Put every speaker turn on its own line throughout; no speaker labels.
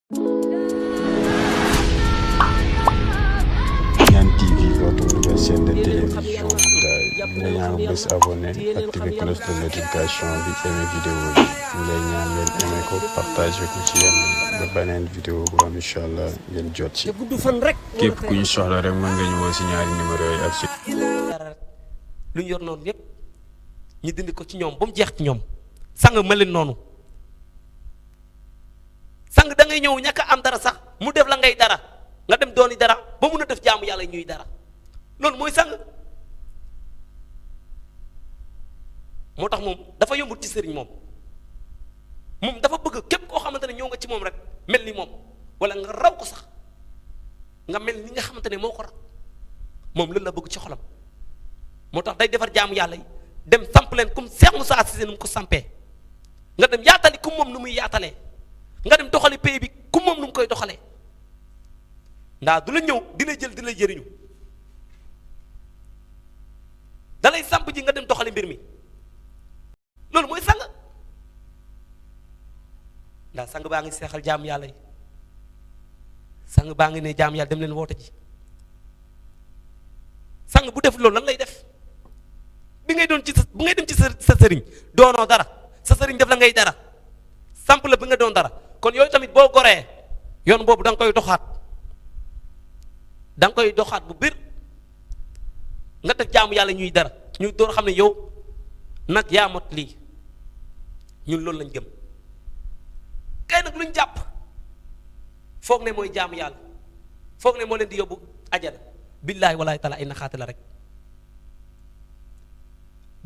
Tidiane TV, votre nouvelle chaîne de télévision. Ñu ñaan bés abonné activer cloche de notification bi aimé vidéo bi ñu lay ñaan ngeen aimé ko partagé ko ci yenn ba beneen vidéo bu am incha allah ngeen jot ci. képp ku ñu soxla rek mën nga ñu woo si ñaari numéro yi ak si.
lu ñu yor noonu yépp ñu dindi ko ci ñoom ba mu jeex ci ñoom sang ma leen noonu sang da ngay ñëw ñàkk a am dara sax mu def la ngay dara nga dem dooni dara ba mun a def jaamu yàlla ñuy dara loolu mooy sang moo tax moom dafa yombut ci sëriñ moom dafa bëgg képp koo xamante ne ñëw nga ci moom rek mel ni moom wala nga raw ko sax nga mel ni nga xamante ne moo ko raw moom lan la bëgg ci xolam moo tax day defar jaamu yàlla yi dem samp leen comme Cheikh Moussa Cissé nu mu ko sampee nga dem yaatali ku moom nu muy yaatalee nga dem doxali pays bi ku moom nu mu koy doxalee ndaa du la ñëw di la jël di la jëriñu da lay samp ji nga dem doxali mbir mi loolu mooy sang ndaa sang baa ngi seexal jaamu yàlla yi sang baa ngi ne jaamu yàlla dem leen woote ji sang bu def loolu lan lay def bi ngay doon ci bu ngay dem ci sa sëriñ doonoo dara sa sëriñ def la ngay dara samp la bi nga doon dara kon yooyu tamit boo goree yoon boobu da nga koy doxaat da nga koy doxaat bu bir nga def jaamu yàlla ñuy dara ñu door xam ne yow nag yaa mot lii ñun loolu lañ gëm kay nag luñ jàpp foog ne mooy jaamu yàlla foog ne moo leen di yóbbu ajana billaahi walaahi taala ay naxaate la rek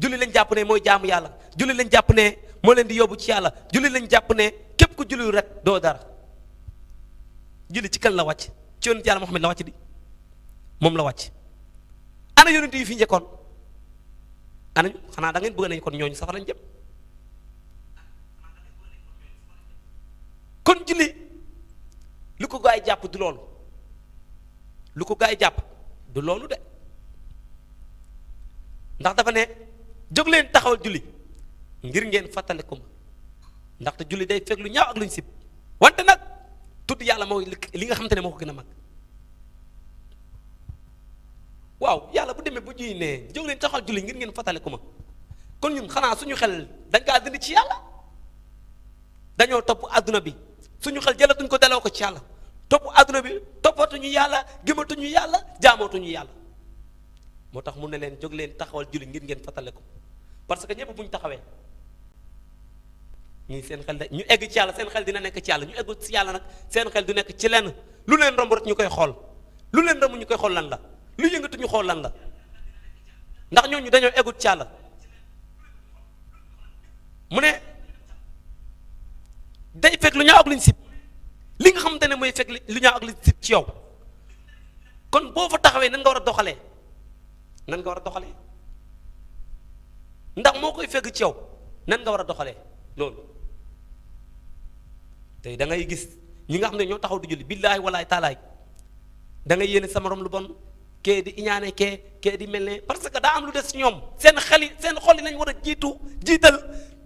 julli lañ jàpp ne mooy jaamu yàlla julli lañ jàpp ne moo leen di yóbbu ci yàlla julli lañ jàpp ne képp ku julli rek doo dara julli ci kan la wàcc ci yonent yàlla Muhammad la wàcc di moom la wàcc ana yonent yi fi njëkkoon ana ñu xanaa da ngeen bëgg nañ kon ñooñu safara lañ jëm kon julli lu ko gaa yi jàpp du loolu lu ko gaa yi jàpp du loolu de ndax dafa ne jóg leen taxawal julli ngir ngeen fàttaliku ma ndaxte julli day fekk lu ñaaw ak luñ sib wante nag tudd yàlla mooy li nga xamante ne moo ko gën a mag waaw yàlla bu demee bu ñuy ne jóg leen taxawal julli ngir ngeen fàttaliku ma kon ñun xanaa suñu xel dañ kaa dindi ci yàlla dañoo topp adduna bi suñu xel jëlatuñ ko daloo ko ci yàlla topp adduna bi toppatuñu yàlla gëmatuñu yàlla jaamootuñu yàlla moo tax mu ne leen jóg leen taxawal julli ngir ngeen fàttaliku parce que ñëpp bu ñu taxawee ñii seen xel ñu egg ci yàlla seen xel dina nekk ci yàlla ñu egg ci yàlla nag seen xel du nekk ci lenn lu leen romb rek ñu koy xool lu leen romb ñu koy xool lan la lu yëngatu ñu xool lan la ndax ñooñu dañoo eggut ci yàlla mu ne day fekk lu ñaaw ak luñ sib li nga xamante ne mooy fekk lu ñaaw ak luñ sib ci yow kon boo fa taxawee nan nga war a doxalee nan nga war a doxalee ndax moo koy fekk ci yow nan nga war a doxalee loolu tey da ngay gis ñi nga xam ne ñoo taxaw di julli billaahi walaahi taalaay da ngay yéene sama rom lu bon kee di iñaane kee di mel ne parce que daa am lu des ci ñoom seen xel yi seen xol yi lañ war a jiital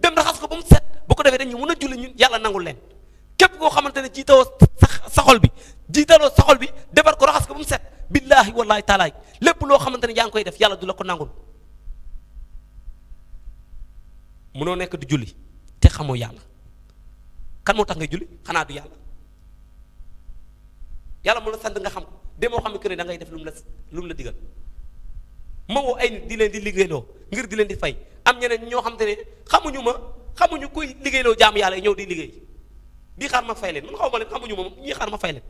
dem raxas ko ba mu set bu ko defee dañu mën a julli ñun yàlla nangul leen képp koo xamante ne jiitaloo sa xol bi jiitaloo sa xol bi defar ko raxas ko ba mu set billaahi wallaahi taalaay lépp loo xamante ne yaa ngi koy def yàlla du la ko nangul munoo nekk di julli te xamoo yàlla kan moo tax ngay julli xanaa du yàlla yàlla mu la sant nga xam ko demoo xam ne da ngay def lu mu la digal ma woo ay nit di leen di liggéeyloo ngir di leen di fay am ñeneen ñoo xamante ne xamuñu kuy liggéeyloo jaamu yàlla ñëw di liggéey di xaar ma fay leen man xaw ma leen xamuñu ma ñii xaar ma fay leen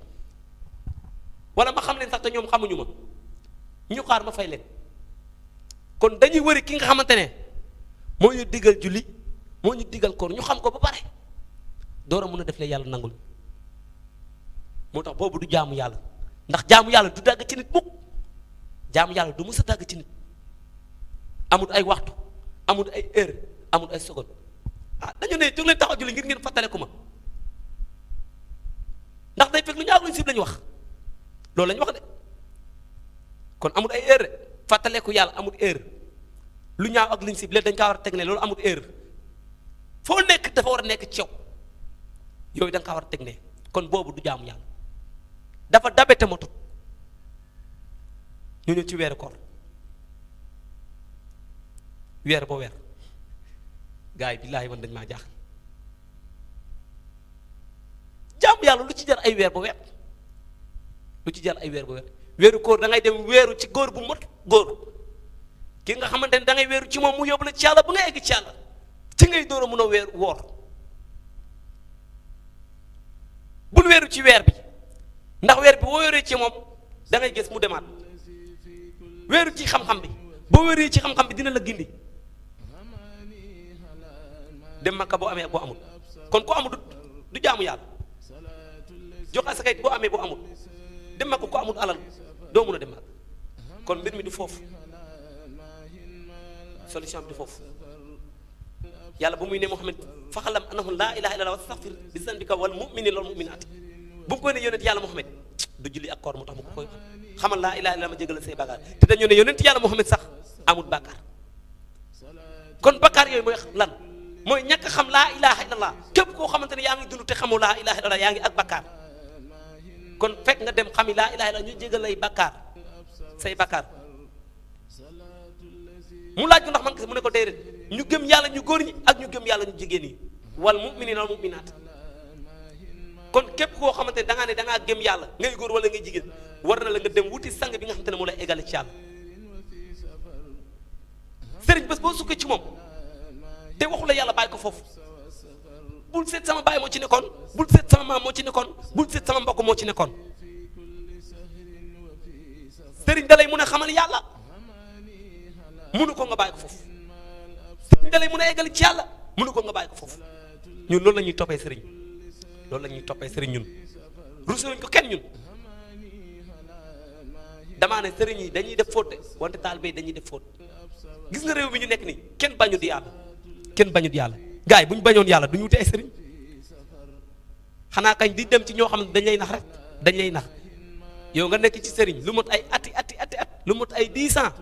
wala ma xam leen sax te ñoom xamuñu ma ñu xaar ma fay leen kon dañuy wëri ki nga xamante ne moo ñu digal julli moo ñu digal koor ñu xam ko ba pare door a mun a def lee yàlla nangul moo tax boobu du jaamu yàlla ndax jaamu yàlla du dàgg ci nit mukk jaamu yàlla du mës a dàgg ci nit amul ay waxtu amul ay heure amul ay seconde dañu ne jóg leen taxaw julli ngir ngeen fàttaliku ma ndax day fekk lu ñaaw luñ sib lañu wax loolu lañu wax de kon amul ay heure fàttaleku yàlla amul heure lu ñaaw ak luñ sib léegi dañ kaa war a teg ne loolu amul heure foo nekk dafa war a nekk ci yow yooyu da nga kaa war a teg ne kon boobu du jaamu yàlla dafa dabete motut. ñu ñëw ci weeru koor weer ba weer gars yi billaahi man dañ maa jaaxal jaamu yàlla lu ci jar ay weer ba weer lu ci jar ay weer ba weer weeru koor da ngay dem weeru ci góor bu mot góor ki nga xamante ne da ngay weeru ci moom mu yóbbu la ci yàlla ba nga egg ci yàlla ci ngay door a mun a weer woor bul weeru ci weer bi ndax weer bi boo weeree ci moom da ngay gis mu demaat weeru ci xam-xam bi boo weeree ci xam-xam bi dina la gindi dem Makka boo amee ak boo amul kon ku amul du jaamu yàlla jox asaka it boo amee boo amul dem Makka ku amul alal doo mun a dem Makka kon mbir mi du foofu solution bi du foofu yàlla bu muy ne Muhammad faxalam annahu laa ilaaha illallah wastaghfir bi zanbika wal mu'minina wal mu'minaati bu mu koy ne yonent yàlla Muhammad du julli ak koor mu tax mu ko koy xamal laa ilaaha illallah ma jégal say bàkkaar te dañoo ne yonent yàlla Muhammad sax amul bàkkaar kon bàkkaar yooyu mooy lan mooy ñàkk xam laa ilaaha illallah képp koo xamante ne yaa ngi dund te xamoo laa ilaaha illallah yaa ngi ak bàkkaar kon fekk nga dem xami laa ilaaha illallah ñu jégal lay bàkkaar say bàkkaar mu laaj ko ndax man kese mu ne ko déedéet ñu gëm yàlla ñu góor ñi ak ñu gëm yàlla ñu jigéen ñi wal mu'minina wal mu'minaat kon képp koo xamante ne da ngaa ne da ngaa gëm yàlla ngay góor wala ngay jigéen war na la nga dem wuti sang bi nga xamante ne moo lay égale ci yàlla sëriñ bés boo sukkee ci moom te waxu la yàlla bàyyi ko foofu bul seet sama baay moo ci nekkoon bul seet sama maam moo ci nekkoon bul seet sama mbokk moo ci nekkoon sëriñ da lay mun a xamal yàlla mënu ko nga bàyyi ko foofu sëriñ da lay mun a égale ci yàlla mënu ko nga bàyyi ko foofu ñun loolu la ñuy toppee sëriñ loolu la ñuy toppee sëriñ ñun rusuñu ko kenn ñun damaa ne sëriñ yi dañuy def faute wante taalibe yi dañuy def faute gis nga réew mi ñu nekk nii kenn bañu di yàlla kenn bañu di yàlla gars yi bu ñu bañoon yàlla du ñu wuti ay sëriñ xanaa kañ di dem ci ñoo xam ne dañ lay nax rek dañ lay nax yow nga nekk ci sëriñ lu mot ay ati lu mot ay 10 ans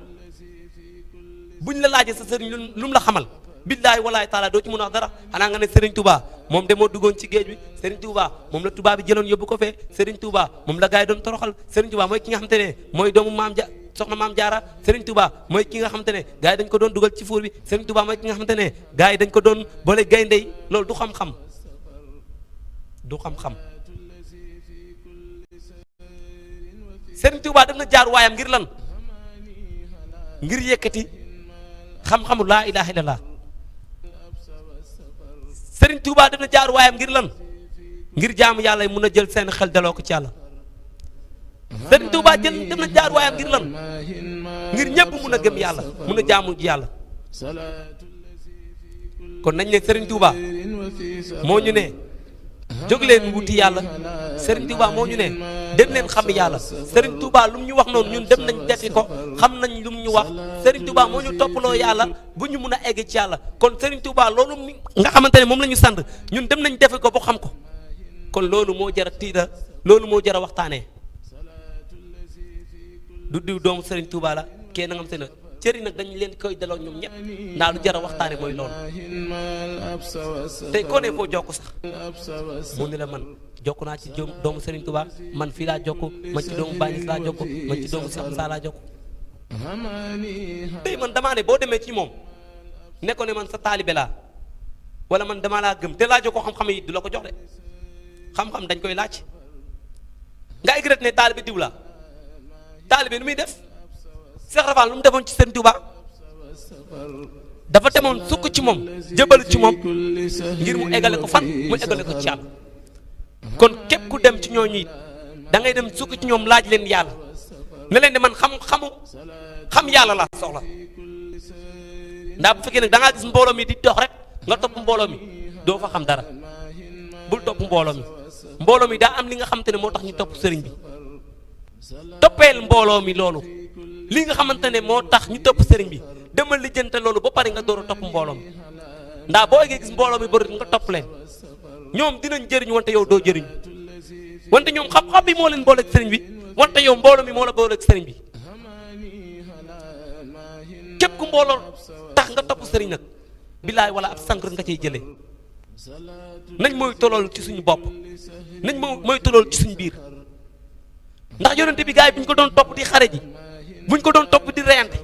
buñ la laajee sa sëriñ lu mu la xamal billaahi walaahi taala doo ci mun a wax dara xanaa nga ne Serigne Touba moom de moo duggoon ci géej bi Serigne Touba moom la Touba bi jëloon yóbbu ko fee Serigne Touba moom la gars yi doon toroxal Serigne Touba mooy ki nga xamante ne mooy doomu maam ja soxna maam jaara Serigne Touba mooy ki nga xamante ne gars yi dañ ko doon dugal ci fuur bi Serigne Touba mooy ki nga xamante ne gars yi dañ ko doon boole gaynde yi loolu du xam-xam du xam-xam Serigne Touba def na jaar waayam ngir lan ngir yëkkati xam-xamu laa ilaha illallah Serigne Touba def na jaar waayam ngir lan ngir jaamu yàlla mun a jël seen xel daloo ko ci yàlla Serigne Touba def na jaar waayam ngir lan ngir ñëpp mun a gëm yàlla mun a jaamu ji yàlla kon nañ ne Serigne Touba moo ñu ne jóg leen wuti yàlla Serigne Touba moo ñu ne dem leen xam yàlla Serigne Touba lu mu ñu wax noonu ñun dem nañ defi ko xam nañ lu mu ñu wax Serigne Touba moo ñu toppaloo yàlla bu ñu mun a egg ci yàlla kon Serigne Touba loolu nga xamante ne moom la ñu sant ñun dem nañ defi ko ba xam ko kon loolu moo jar a tiita loolu moo jar a waxtaanee du diw doomu Serigne Touba la kenn nga xamante ne cëri nag dañ leen koy daloo ñoom ñëpp ndaa lu jar a waxtaane mooy loolu tey koo ne foo jokk sax mu ne la man jokk naa ci doomu Serigne Touba man fii laa jokk man ci doomu Bañes laa jokk man ci doomu Cheikh Moussa laa jokk tey man damaa ne boo demee ci moom ne ko ne man sa taalibe laa wala man damaa laa gëm te laajoo ko xam-xam yi du la ko jox de xam-xam dañ koy laaj nga egret ne taalibe diw la taalibe nu muy def Cheikh Rafal lu mu defoon ci Serigne Touba dafa demoon sukk ci moom jëbal ci moom ngir mu eggale ko fan mu eggale ko ci yàlla kon képp ku dem ci ñooñu it da ngay dem sukk ci ñoom laaj leen yàlla ne leen de man xam yàlla la soxla ndax bu fekkee nag da ngaa gis mbooloo mi di dox rek nga topp mbooloo mi doo fa xam dara bul topp mbooloo mi daa am li nga xamante ne moo tax ñu topp sëriñ bi toppeel mbooloo mi loolu li nga xamante ne moo tax ñu topp sëriñ bi demal lijjante loolu ba pare nga door a topp mbooloo mi ndax boo eggee gis mbooloo mi bëri nga topp leen ñoom dinañ jëriñ wante yow doo jëriñ wante ñoom xam-xam bi moo leen booleeg sëriñ bi wante yow mbooloo mi moo la booleeg sëriñ bi képp ku mbooloo tax nga topp sëriñ nag billaay wala ab sànq nga cay jëlee nañ mooy tolool ci suñu bopp nañ mooy tolool ci suñu biir ndax yonente bi gars yi bu ñu ko doon topp di xare ji buñ ko doon topp di reyante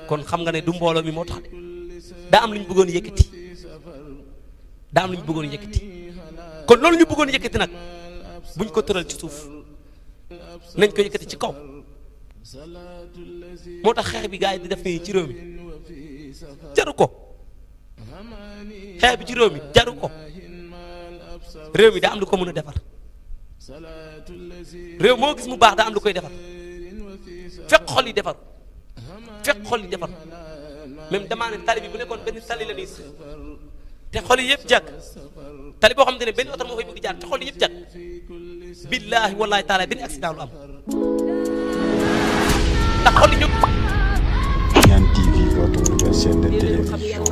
kon xam nga ne du mbooloo mi moo tax de daa am lu ñu bëggoon yëkkati daa am lu ñu bëggoon yëkkati kon loolu ñu bëggoon yëkkati nag buñ ko tëral ci suuf nañ ko yëkkati ci kaw moo tax xeex bi gars yi di def nii ci réew mi jaru ko xeex bi ci réew mi jaru ko réew mi daa am lu ko mën a defar réew moo gis mu baax daa am lu koy defar fekk xol yi defar fekk xol yi defar même damaa ne tali bi bu nekkoon benn tali la nii te xol yi yëpp jàkk tali boo xamante ne benn oto moo fay bëgg jaar te xol yi yëpp jàkk billaahi wallaahi taala benn accident lu am ndax xol yi ñëpp.
Viviane TV, votre nouvelle chaîne de télévision.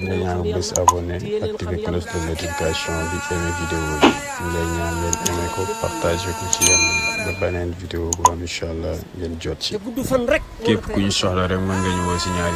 Ñu ñaan bés abonné activer cloche de notification bi aimé vidéo bi ñu lay ñaan ngeen aimé ko partagé ko ci yenn ba beneen vidéo bu am incha allah ngeen jot ci képp ku ñu soxla rek mën nga ñu woo si ñaari